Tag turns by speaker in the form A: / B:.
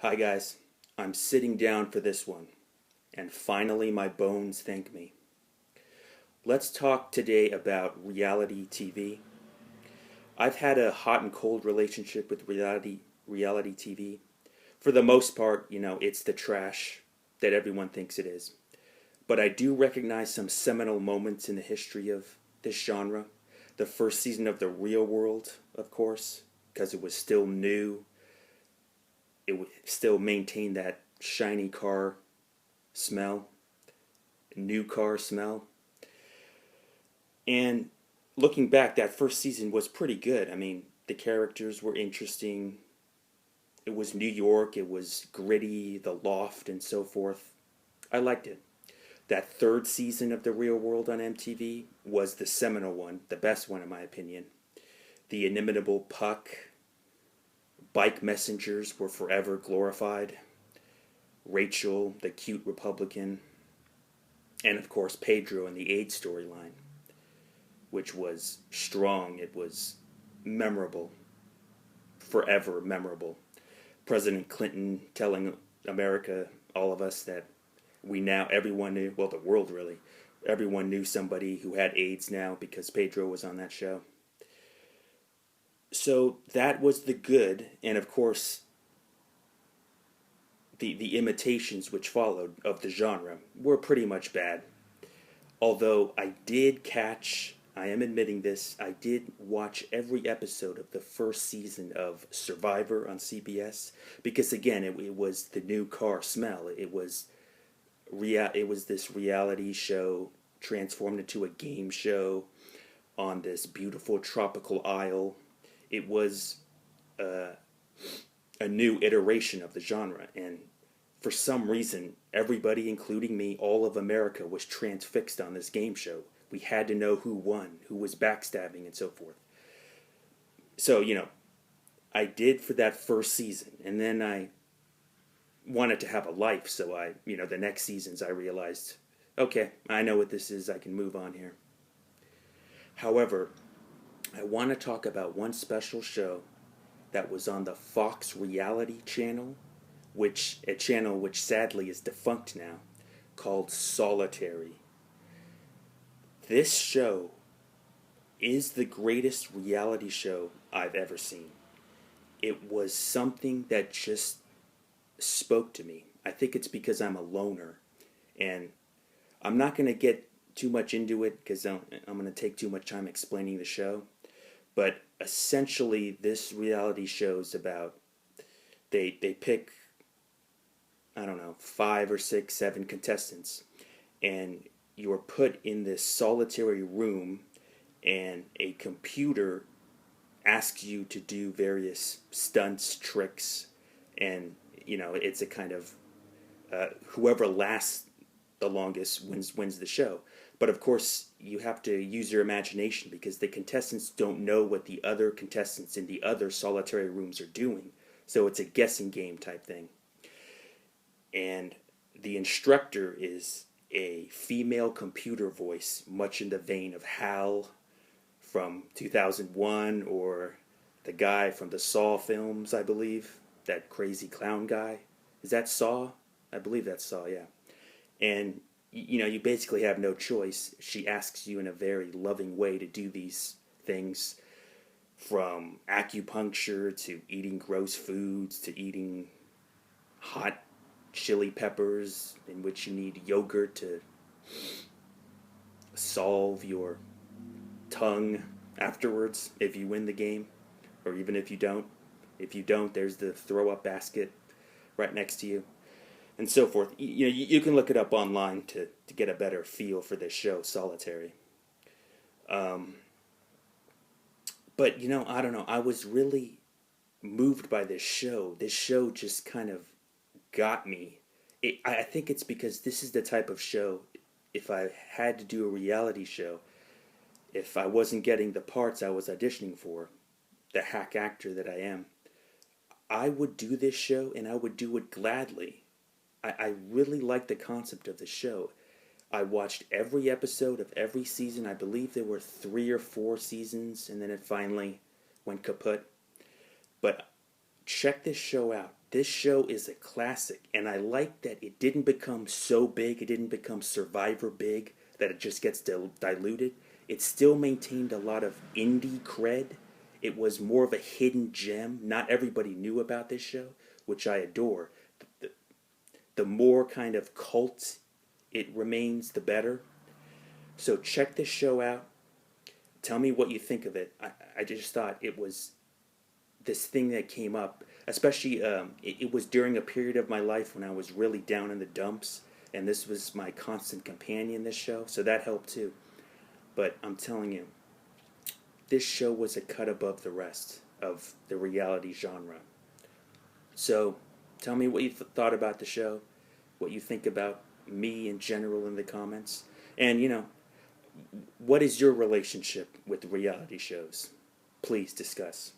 A: Hi guys, I'm sitting down for this one, and finally my bones thank me. Let's talk today about reality TV. I've had a hot and cold relationship with reality TV. For the most part, it's the trash that everyone thinks it is. But I do recognize some seminal moments in the history of this genre. The first season of The Real World, of course, because it was still new. It would still maintain that shiny car smell, new car smell. And looking back, that first season was pretty good. I mean, the characters were interesting. It was New York, it was gritty, the loft, and so forth. I liked it. That third season of The Real World on MTV was the seminal one, the best one in my opinion. The inimitable Puck, bike messengers were forever glorified. Rachel, the cute Republican, and of course Pedro and the AIDS storyline, which was strong. It was memorable, forever memorable. President Clinton telling America, all of us, that everyone knew, well, the world really, everyone knew somebody who had AIDS now because Pedro was on that show. So that was the good, and of course, the imitations which followed of the genre were pretty much bad. Although I am admitting this, I did watch every episode of the first season of Survivor on CBS because again, it was the new car smell. It was this reality show transformed into a game show on this beautiful tropical isle. It was a new iteration of the genre, and for some reason, everybody, including me, all of America, was transfixed on this game show. We had to know who won, who was backstabbing, and so forth. So, I did for that first season, and then I wanted to have a life, so the next seasons I realized, okay, I know what this is, I can move on here. However, I want to talk about one special show that was on the Fox reality channel, a channel which sadly is defunct now, called Solitary. This show is the greatest reality show I've ever seen. It was something that just spoke to me. I think it's because I'm a loner, and I'm not going to get too much into it because I'm going to take too much time explaining the show. But essentially, this reality show's about they pick, I don't know, 5 or 6, 7 contestants, and you're put in this solitary room, and a computer asks you to do various stunts, tricks, and it's a kind of whoever lasts the longest wins the show. But of course, you have to use your imagination because the contestants don't know what the other contestants in the other solitary rooms are doing. So it's a guessing game type thing. And the instructor is a female computer voice, much in the vein of Hal from 2001, or the guy from the Saw films, I believe. That crazy clown guy. Is that Saw? I believe that's Saw, yeah. And you basically have no choice. She asks you in a very loving way to do these things, from acupuncture to eating gross foods to eating hot chili peppers, in which you need yogurt to solve your tongue afterwards if you win the game, or even if you don't. If you don't, there's the throw up basket right next to you, and so forth. You can look it up online to get a better feel for this show, Solitary. But I don't know. I was really moved by this show. This show just kind of got me. I think it's because this is the type of show, if I had to do a reality show, if I wasn't getting the parts I was auditioning for, the hack actor that I am, I would do this show, and I would do it gladly. I really like the concept of the show. I watched every episode of every season. I believe there were 3 or 4 seasons, and then it finally went kaput. But check this show out. This show is a classic, and I like that it didn't become so big, it didn't become Survivor big, that it just gets diluted. It still maintained a lot of indie cred. It was more of a hidden gem. Not everybody knew about this show, which I adore. The, the more kind of cult it remains, the better. So check this show out. Tell me what you think of it. I just thought it was this thing that came up, especially it was during a period of my life when I was really down in the dumps, and this was my constant companion, this show, so that helped too. But I'm telling you, this show was a cut above the rest of the reality genre. So tell me what you thought about the show, what you think about me in general in the comments, and what is your relationship with reality shows? Please discuss.